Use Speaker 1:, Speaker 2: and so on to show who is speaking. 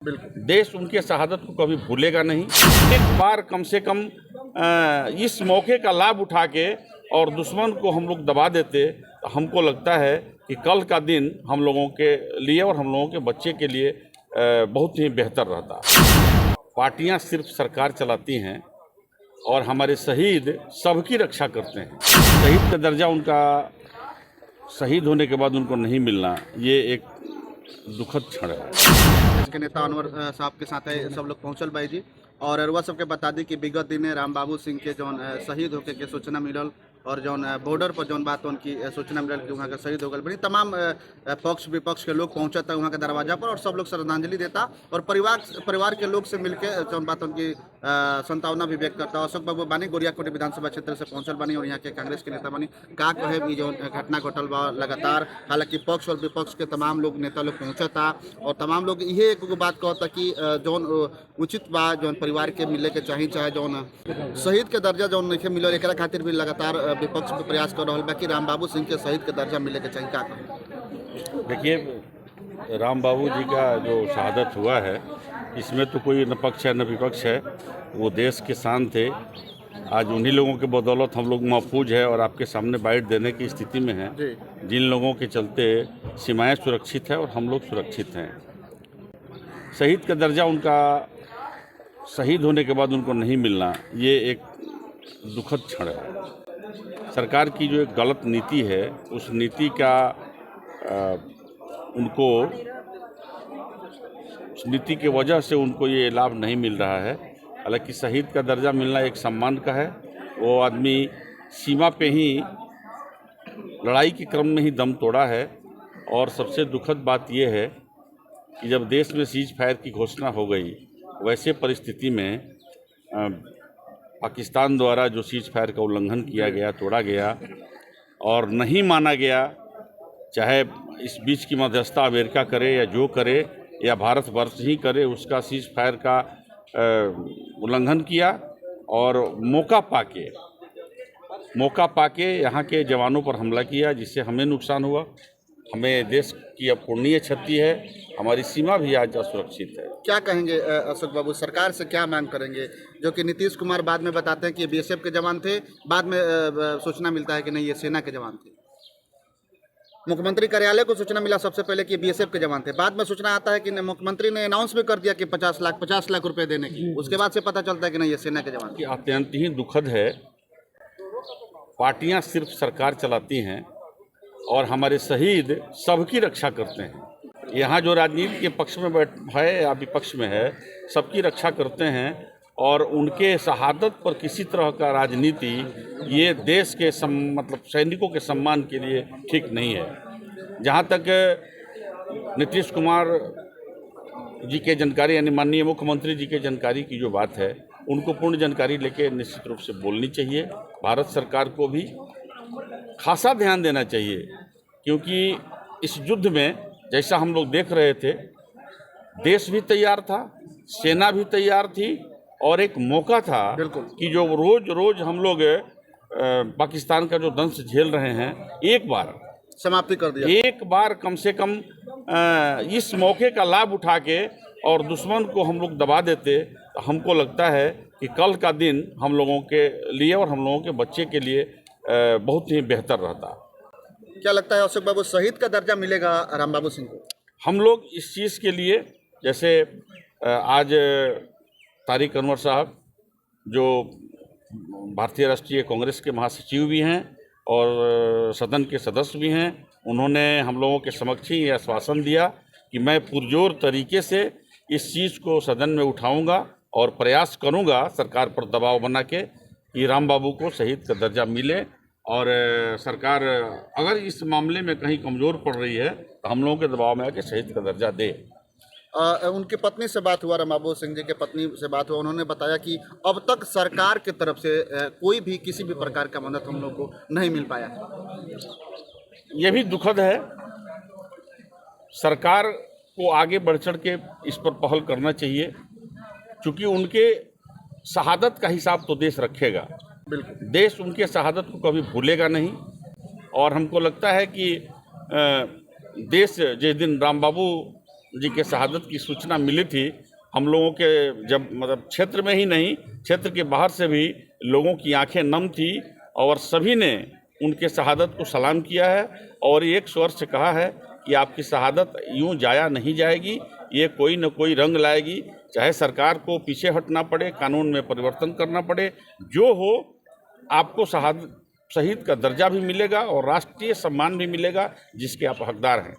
Speaker 1: देश उनके शहादत को कभी भूलेगा नहीं। एक बार कम से कम इस मौके का लाभ उठा के और दुश्मन को हम लोग दबा देते तो हमको लगता है कि कल का दिन हम लोगों के लिए और हम लोगों के बच्चे के लिए बहुत ही बेहतर रहता। पार्टियां सिर्फ सरकार चलाती हैं और हमारे शहीद सबकी रक्षा करते हैं। शहीद का दर्जा उनका शहीद होने के बाद उनको नहीं मिलना, ये एक दुखद क्षण है।
Speaker 2: के नेता अनवर साहब के साथ है सब लोग पहुंचल भाई जी और अरुआ सबके बता दी कि विगत दिन राम बाबू सिंह के जौन शहीद होके के सूचना मिलल और जौन बॉर्डर पर जौन बात उनकी सूचना मिलल कि वहाँ के शहीद हो गए बनी तमाम पक्ष विपक्ष के लोग पहुंचता वहाँ के दरवाजा पर और सब लोग श्रद्धांजलि देता और परिवार के लोग से मिलकर जौन बात उनकी संतावना भी व्यक्त करता। अशोक बाबू बानी गोरियाकोटी विधानसभा क्षेत्र से पहुंचल बानी और यहाँ के कांग्रेस के नेता बानी का कहे भी जो घटना घटल बा लगातार, हालांकि पक्ष और विपक्ष के तमाम लोग नेता लोग पहुंचता और तमाम लोग ये एक बात कहता कि जौन उचित बा जौन परिवार के मिले के चाहिए, चाहे जौन शहीद के दर्जा जौन नहीं मिलल एक खातिर भी लगातार विपक्ष भी प्रयास कर रहा है कि राम बाबू सिंह के शहीद के दर्जा मिले के चाहिए। का
Speaker 1: देखिए, राम बाबू जी का जो शहादत हुआ है इसमें तो कोई न पक्ष है न विपक्ष है, वो देश के शान थे। आज उन्हीं लोगों के बदौलत हम लोग महफूज है और आपके सामने बाइट देने की स्थिति में हैं, जिन लोगों के चलते सीमाएं सुरक्षित है और हम लोग सुरक्षित हैं। शहीद का दर्जा उनका शहीद होने के बाद उनको नहीं मिलना, ये एक दुखद क्षण है। सरकार की जो एक गलत नीति है उस नीति का उनको उस नीति के वजह से उनको ये लाभ नहीं मिल रहा है। हालांकि शहीद का दर्जा मिलना एक सम्मान का है। वो आदमी सीमा पे ही लड़ाई के क्रम में ही दम तोड़ा है और सबसे दुखद बात यह है कि जब देश में सीज फायर की घोषणा हो गई, वैसे परिस्थिति में पाकिस्तान द्वारा जो सीज फायर का उल्लंघन किया गया, तोड़ा गया और नहीं माना गया, चाहे इस बीच की मध्यस्थता अमेरिका करे या जो करे या भारतवर्ष ही करे, उसका सीज फायर का उल्लंघन किया और मौका पाके यहाँ के जवानों पर हमला किया, जिससे हमें नुकसान हुआ। हमें देश की अपूर्णीय क्षति है, हमारी सीमा भी आज असुरक्षित है।
Speaker 2: क्या कहेंगे अशोक बाबू, सरकार से क्या मांग करेंगे? जो कि नीतीश कुमार बाद में बताते हैं कि बीएसएफ के जवान थे, बाद में सूचना मिलता है कि नहीं ये सेना के जवान थे। मुख्यमंत्री कार्यालय को सूचना मिला सबसे पहले कि बीएसएफ के जवान थे, बाद में सूचना आता है कि मुख्यमंत्री ने अनाउंस भी कर दिया कि 50 लाख रुपए देने की, उसके बाद से पता चलता है कि नहीं ये सेना के जवान।
Speaker 1: अत्यंत ही दुखद है। पार्टियां सिर्फ सरकार चलाती हैं और हमारे शहीद सबकी रक्षा करते हैं। यहाँ जो राजनीति के पक्ष में है या विपक्ष में है, सबकी रक्षा करते हैं और उनके शहादत पर किसी तरह का राजनीति ये देश के मतलब सैनिकों के सम्मान के लिए ठीक नहीं है। जहाँ तक नीतीश कुमार जी के जानकारी यानी माननीय मुख्यमंत्री जी के जानकारी की जो बात है, उनको पूर्ण जानकारी लेके निश्चित रूप से बोलनी चाहिए। भारत सरकार को भी खासा ध्यान देना चाहिए, क्योंकि इस युद्ध में जैसा हम लोग देख रहे थे, देश भी तैयार था, सेना भी तैयार थी और एक मौका था कि जो रोज हम लोग पाकिस्तान का जो दंश झेल रहे हैं, एक बार
Speaker 2: समाप्ति कर दिया।
Speaker 1: एक बार कम से कम इस मौके का लाभ उठा के और दुश्मन को हम लोग दबा देते तो हमको लगता है कि कल का दिन हम लोगों के लिए और हम लोगों के बच्चे के लिए बहुत ही बेहतर रहता।
Speaker 2: क्या लगता है अशोक बाबू, शहीद का दर्जा मिलेगा राम बाबू सिंह को? हम
Speaker 1: लोग इस चीज़ के लिए, जैसे आज तारिक अनवर साहब जो भारतीय राष्ट्रीय कांग्रेस के महासचिव भी हैं और सदन के सदस्य भी हैं, उन्होंने हम लोगों के समक्ष ही आश्वासन दिया कि मैं पुरजोर तरीके से इस चीज़ को सदन में उठाऊंगा और प्रयास करूंगा सरकार पर दबाव बना के कि राम बाबू को शहीद का दर्जा मिले। और सरकार अगर इस मामले में कहीं कमज़ोर पड़ रही है तो हम लोगों के दबाव में आके शहीद का दर्जा दे।
Speaker 2: उनकी पत्नी से बात हुआ, राम बाबू सिंह जी के पत्नी से बात हुआ, उन्होंने बताया कि अब तक सरकार की तरफ से कोई भी किसी भी प्रकार का मदद हम लोग को नहीं मिल पाया।
Speaker 1: ये भी दुखद है। सरकार को आगे बढ़ चढ़ के इस पर पहल करना चाहिए, क्योंकि उनके शहादत का हिसाब तो देश रखेगा। देश उनके शहादत को कभी भूलेगा नहीं और हमको लगता है कि देश जिस दिन राम बाबू जी के शहादत की सूचना मिली थी, हम लोगों के जब मतलब क्षेत्र में ही नहीं, क्षेत्र के बाहर से भी लोगों की आंखें नम थी और सभी ने उनके शहादत को सलाम किया है और एक स्वर से कहा है कि आपकी शहादत यूं जाया नहीं जाएगी, ये कोई न कोई रंग लाएगी, चाहे सरकार को पीछे हटना पड़े, कानून में परिवर्तन करना पड़े, जो हो आपको शहीद का दर्जा भी मिलेगा और राष्ट्रीय सम्मान भी मिलेगा जिसके आप हकदार हैं।